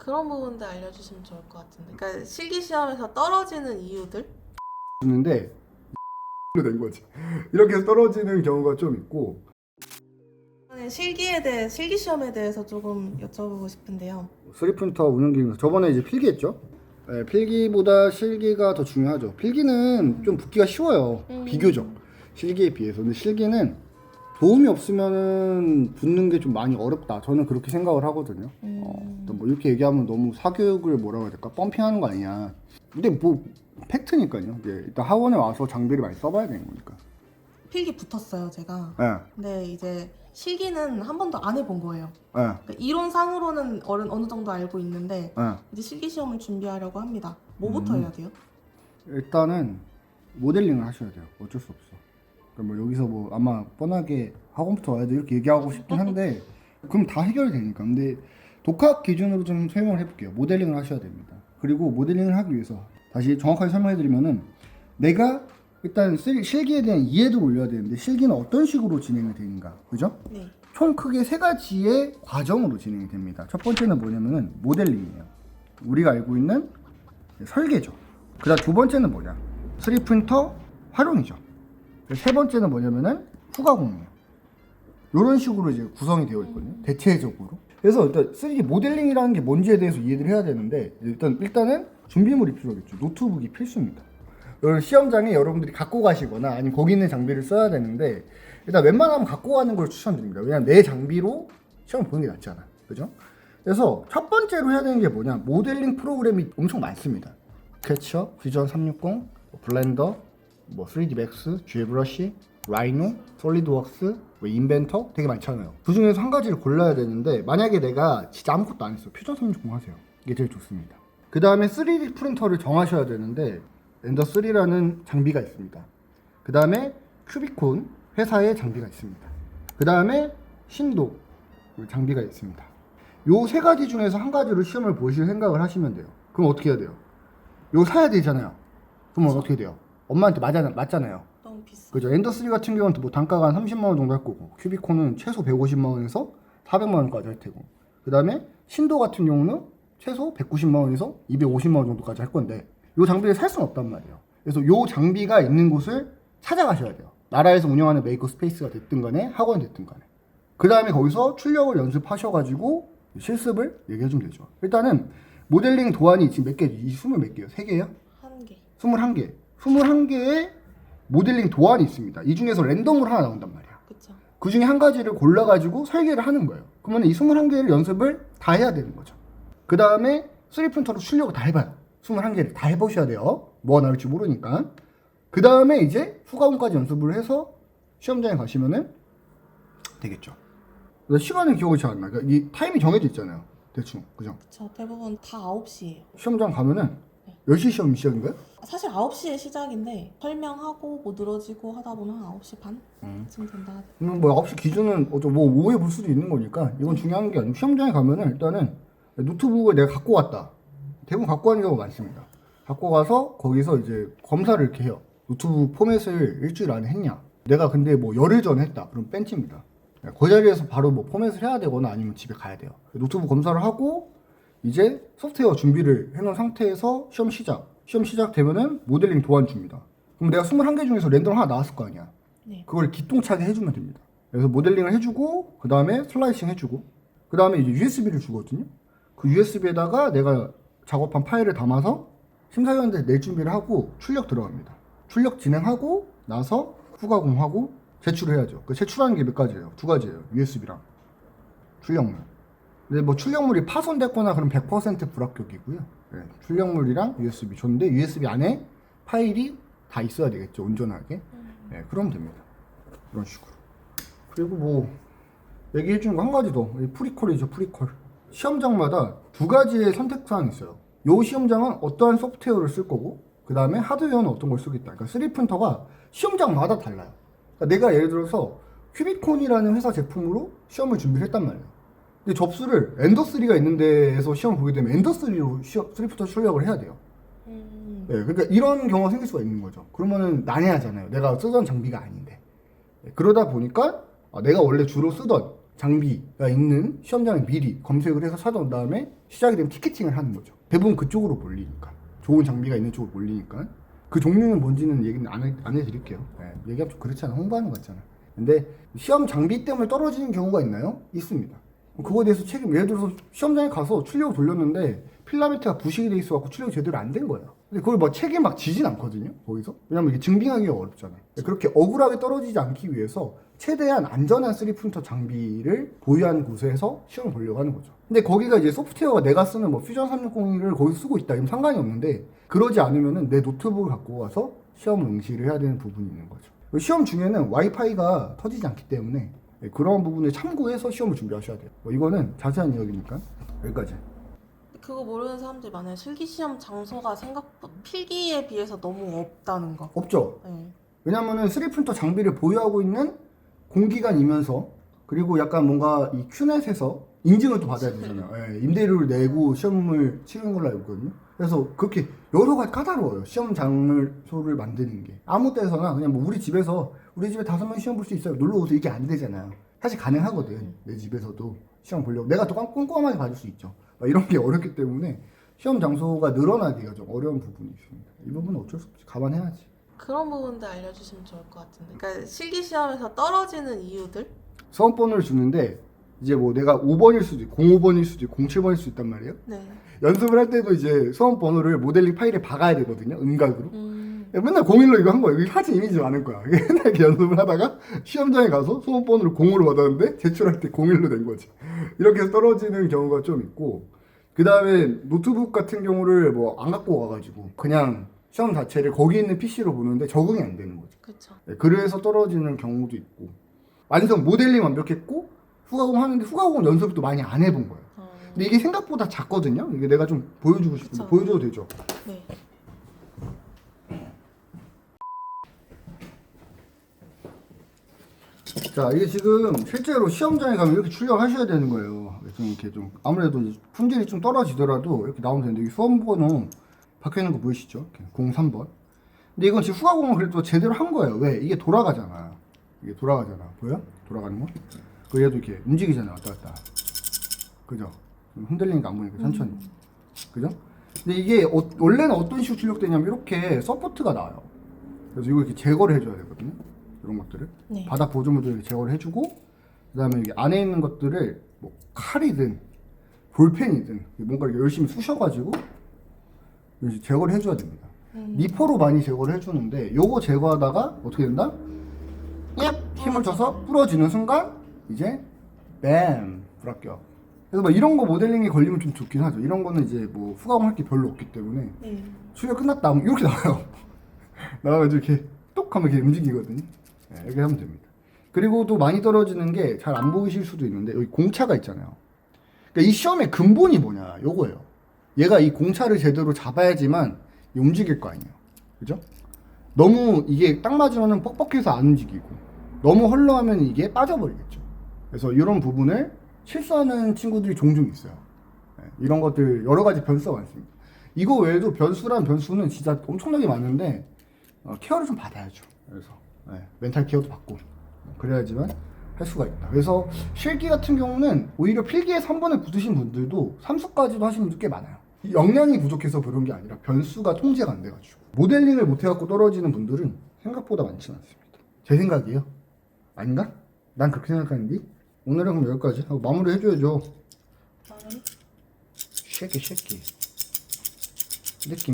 그런 부분들 알려주시면 좋을 것 같은데. 그러니까 실기 시험에서 떨어지는 이유들? 있는데 된 거지. 이렇게 해서 떨어지는 경우가 좀 있고. 실기 시험에 대해서 조금 여쭤보고 싶은데요. 3프린터 운영 기능 저번에 이제 필기했죠. 네, 필기보다 실기가 더 중요하죠. 필기는 좀 붙기가 쉬워요. 비교적 실기에 비해서. 근데 실기는 도움이 없으면 붙는 게 좀 많이 어렵다. 저는 그렇게 생각을 하거든요. 뭐 이렇게 얘기하면 너무 사교육을 뭐라고 해야 될까? 펌핑하는 거 아니냐. 근데 뭐 팩트니까요. 이제 일단 학원에 와서 장비를 많이 써봐야 되는 거니까. 필기 붙었어요, 제가. 예, 근데 이제 실기는 한 번도 안 해본 거예요. 예, 그러니까 이론상으로는 어느 정도 알고 있는데 예. 이제 실기 시험을 준비하려고 합니다. 뭐부터 해야 돼요? 일단은 모델링을 하셔야 돼요. 어쩔 수 없어. 그러니까 뭐 여기서 뭐 아마 뻔하게 학원부터 와야 돼 이렇게 얘기하고 싶긴 한데 그럼 다 해결이 되니까. 근데 독학 기준으로 좀 설명을 해볼게요. 모델링을 하셔야 됩니다. 그리고 모델링을 하기 위해서 다시 정확하게 설명해드리면은 내가 일단 실기에 대한 이해도를 올려야 되는데 실기는 어떤 식으로 진행이 되는가, 그죠? 네. 총 크게 세 가지의 과정으로 진행이 됩니다. 첫 번째는 뭐냐면은 모델링이에요. 우리가 알고 있는 설계죠. 그다음 두 번째는 뭐냐? 3프린터 활용이죠. 세 번째는 뭐냐면은 후가공이에요. 이런 식으로 이제 구성이 되어 있거든요. 대체적으로. 그래서 일단 3D 모델링이라는 게 뭔지에 대해서 이해를 해야 되는데 일단은 준비물이 필요하겠죠. 노트북이 필수입니다. 이런 시험장에 여러분들이 갖고 가시거나 아니면 거기 있는 장비를 써야 되는데 일단 웬만하면 갖고 가는 걸 추천드립니다. 왜냐면 내 장비로 시험을 보는 게 낫잖아. 그죠? 그래서 첫 번째로 해야 되는 게 뭐냐? 모델링 프로그램이 엄청 많습니다. 스케치업, 퓨전 360, 블렌더, 뭐 3D 맥스, GBrush, 라이노, 솔리드웍스, 뭐 인벤터 되게 많잖아요. 그 중에서 한 가지를 골라야 되는데 만약에 내가 진짜 아무것도 안 했어. 퓨전 360 하세요. 이게 제일 좋습니다. 그 다음에 3D 프린터를 정하셔야 되는데 엔더3라는 장비가 있습니다. 그 다음에 큐비콘 회사의 장비가 있습니다. 그 다음에 신도 장비가 있습니다. 요 세 가지 중에서 한 가지로 시험을 보실 생각을 하시면 돼요. 그럼 어떻게 해야 돼요? 요 사야 되잖아요. 그러면 그쵸. 어떻게 돼요? 엄마한테 맞잖아요. 너무 비싸. 그죠? 엔더3 같은 경우는 뭐 단가가 한 30만 원 정도 할 거고 큐비콘은 최소 150만 원에서 400만 원까지 할 테고 그 다음에 신도 같은 경우는 최소 190만 원에서 250만 원 정도까지 할 건데 요 장비를 살 수는 없단 말이에요. 그래서 요 장비가 있는 곳을 찾아가셔야 돼요. 나라에서 운영하는 메이커 스페이스가 됐든 간에 학원이 됐든 간에 그 다음에 거기서 출력을 연습하셔가지고 실습을 얘기해주면 되죠. 일단은 모델링 도안이 지금 몇 개지? 20 몇 개요? 3개요? 한 개. 21개 21개의 모델링 도안이 있습니다. 이 중에서 랜덤으로 하나 나온단 말이야. 그쵸. 그 중에 한 가지를 골라가지고 설계를 하는 거예요. 그러면 이 21개를 연습을 다 해야 되는 거죠. 그 다음에 3프린터로 출력을 다 해봐요. 21개를 다 해보셔야 돼요. 뭐가 나올지 모르니까. 그 다음에 이제 후가공까지 연습을 해서 시험장에 가시면은 되겠죠. 그래서 시간의 기억이 잘 안 나. 그러니까 이 타임이 정해져 있잖아요. 대충. 그죠? 그쵸. 대부분 다 9시예요. 시험장 가면은 10시 시험 시작인가요? 사실 9시에 시작인데 설명하고 뭐 늘어지고 하다 보면 한 9시 반쯤 된다. 뭐 9시 기준은 뭐 오후에 볼 수도 있는 거니까 이건 중요한 게 아니고 시험장에 가면은 일단은 노트북을 내가 갖고 왔다. 대부분 갖고 가는 경우가 많습니다. 갖고 가서 거기서 이제 검사를 이렇게 해요. 노트북 포맷을 일주일 안에 했냐. 내가 근데 뭐 열흘 전에 했다. 그럼 뺀칩니다. 그 자리에서 바로 뭐 포맷을 해야 되거나 아니면 집에 가야 돼요. 노트북 검사를 하고 이제 소프트웨어 준비를 해놓은 상태에서 시험 시작되면은 모델링 도안 줍니다. 그럼 내가 21개 중에서 랜덤 하나 나왔을 거 아니야. 네. 그걸 기똥차게 해주면 됩니다. 그래서 모델링을 해주고 그 다음에 슬라이싱 해주고 그 다음에 이제 USB를 주거든요. 그 USB에다가 내가 작업한 파일을 담아서 심사위원한테 낼 준비를 하고 출력 들어갑니다. 출력 진행하고 나서 후가공하고 제출을 해야죠. 그 제출하는 게 몇 가지예요? 두 가지예요. USB랑 출력물. 근데 뭐 출력물이 파손됐거나 그럼 100% 불합격이고요. 네, 출력물이랑 USB 줬는데 USB 안에 파일이 다 있어야 되겠죠. 온전하게. 네, 그러면 됩니다. 이런 식으로. 그리고 뭐 얘기해 주는 거 한 가지 더. 프리퀄이죠. 프리퀄. 시험장마다 두 가지의 선택사항이 있어요. 요 시험장은 어떠한 소프트웨어를 쓸 거고 그 다음에 하드웨어는 어떤 걸 쓰겠다. 그러니까 3프린터가 시험장마다 달라요. 그러니까 내가 예를 들어서 큐비콘이라는 회사 제품으로 시험을 준비를 했단 말이에요. 근데 접수를 엔더3가 있는 데에서 시험을 보게 되면 엔더3로 3프린터 출력을 해야 돼요. 네, 그러니까 이런 경우가 생길 수가 있는 거죠. 그러면은 난해하잖아요. 내가 쓰던 장비가 아닌데. 네, 그러다 보니까 내가 원래 주로 쓰던 장비가 있는 시험장에 미리 검색을 해서 찾아온 다음에 시작이 되면 티켓팅을 하는 거죠. 대부분 그쪽으로 몰리니까. 좋은 장비가 있는 쪽으로 몰리니까. 그 종류는 뭔지는 얘기는 안 해드릴게요. 네, 얘기하면 좀 그렇잖아. 홍보하는 거 같잖아. 근데 시험 장비 때문에 떨어지는 경우가 있나요? 있습니다. 그거에 대해서 예를 들어서 시험장에 가서 출력을 돌렸는데 필라멘트가 부식이 돼 있어갖고 출력이 제대로 안 된 거예요. 근데 그걸 뭐 책에 막 지진 않거든요. 거기서. 왜냐면 이게 증빙하기가 어렵잖아요. 그렇게 억울하게 떨어지지 않기 위해서 최대한 안전한 3프린터 장비를 보유한 곳에서 시험을 보려고 하는 거죠. 근데 거기가 이제 소프트웨어가 내가 쓰는 뭐 퓨전 360을 거기서 쓰고 있다 이러면 상관이 없는데 그러지 않으면은 내 노트북을 갖고 와서 시험을 응시를 해야 되는 부분이 있는 거죠. 시험 중에는 와이파이가 터지지 않기 때문에 그런 부분을 참고해서 시험을 준비하셔야 돼요. 이거는 자세한 이야기니까 여기까지. 그거 모르는 사람들이 많아요. 실기시험 장소가 필기에 비해서 너무 없다는 거. 없죠. 네. 왜냐면은 3프린터 장비를 보유하고 있는 공기관이면서 그리고 약간 뭔가 이 큐넷에서 인증을 또 받아야 되잖아요. 예, 임대료를 내고 시험을 치르는 걸로 알고 있거든요. 그래서 그렇게 여러 가지 까다로워요. 시험 장소를 만드는 게. 아무 때서나 그냥 뭐 우리 집에 5명 시험 볼 수 있어요. 놀러 오세요. 이게 안 되잖아요. 사실 가능하거든. 내 집에서도 시험 보려고. 내가 또 꼼꼼하게 봐줄 수 있죠. 이런 게 어렵기 때문에 시험 장소가 늘어나기가 좀 어려운 부분이 있습니다. 이 부분은 어쩔 수 없이 감안해야지. 그런 부분들 알려주시면 좋을 것 같은데. 그러니까 실기시험에서 떨어지는 이유들? 수험번호를 주는데 이제 뭐 내가 5번일 수도 있고 05번일 수도 있고 07번일 수도 있단 말이에요. 네. 연습을 할 때도 이제 수험번호를 모델링 파일에 박아야 되거든요. 음각으로. 맨날 01로 이거 한 거예요. 이게 사진 이미지 많을 거야. 맨날 이렇게 연습을 하다가 시험장에 가서 수험번호를 0으로 받았는데 제출할 때 01로 된 거지. 이렇게 해서 떨어지는 경우가 좀 있고 그 다음에 노트북 같은 경우를 뭐 안 갖고 와가지고 그냥 시험 자체를 거기 있는 PC로 보는데 적응이 안 되는 거죠. 그렇죠. 그래서 떨어지는 경우도 있고 완성 모델링 완벽했고 후가공 하는데 후가공 연습을 또 많이 안 해본 거예요. 근데 이게 생각보다 작거든요. 이게 내가 좀 보여주고 싶은데 그쵸. 보여줘도 되죠? 네. 자, 이게 지금 실제로 시험장에 가면 이렇게 출력하셔야 되는 거예요. 좀 이렇게 좀 아무래도 이제 품질이 좀 떨어지더라도 이렇게 나오면 되는데 여기 수험번호 박혀 있는 거 보이시죠? 이렇게 03번. 근데 이건 지금 후가공은 그래도 제대로 한 거예요. 왜? 이게 돌아가잖아. 이게 돌아가잖아. 보여? 돌아가는 거? 그래도 이렇게 움직이잖아. 왔다 갔다. 그죠? 흔들리니까 안 보니까 천천히. 그죠? 근데 이게 원래는 어떤 식으로 출력되냐면 이렇게 서포트가 나와요. 그래서 이거 이렇게 제거를 해줘야 되거든요. 이런 것들을. 네. 바닥 보조물들 이렇게 제거를 해주고 그 다음에 여기 안에 있는 것들을 뭐 칼이든 볼펜이든 뭔가 이렇게 열심히 쑤셔가지고 이렇게 제거를 해줘야 됩니다. 니퍼로 많이 제거를 해주는데 요거 제거하다가 어떻게 된다? 힘을 줘서 부러지는 순간 이제 뱀 불합격. 그래서 뭐 이런 거 모델링에 걸리면 좀 좋긴 하죠. 이런 거는 이제 뭐 후가공 할 게 별로 없기 때문에 출력 끝났다 하면 이렇게 나와요. 나와가지고 이렇게 똑 하면 이렇게 움직이거든요. 네, 이렇게 하면 됩니다. 그리고 또 많이 떨어지는 게 잘 안 보이실 수도 있는데 여기 공차가 있잖아요. 그러니까 이 시험의 근본이 뭐냐 요거예요. 얘가 이 공차를 제대로 잡아야지만 움직일 거 아니에요. 그죠? 너무 이게 딱 맞으면 뻑뻑해서 안 움직이고 너무 헐렁하면 이게 빠져버리겠죠. 그래서 이런 부분을 실수하는 친구들이 종종 있어요. 네, 이런 것들 여러 가지 변수가 많습니다. 이거 외에도 변수란 변수는 진짜 엄청나게 많은데 케어를 좀 받아야죠. 그래서 멘탈 케어도 받고 그래야지만 할 수가 있다. 그래서 실기 같은 경우는 오히려 필기에 3번에 붙으신 분들도 3수까지도 하시는 분들 꽤 많아요. 역량이 부족해서 그런 게 아니라 변수가 통제가 안 돼가지고 모델링을 못해갖고 떨어지는 분들은 생각보다 많지는 않습니다. 제 생각이에요. 아닌가? 난 그렇게 생각하는데 오늘은 그럼 여기까지 하고 마무리 해줘야죠. 쉐키 느낌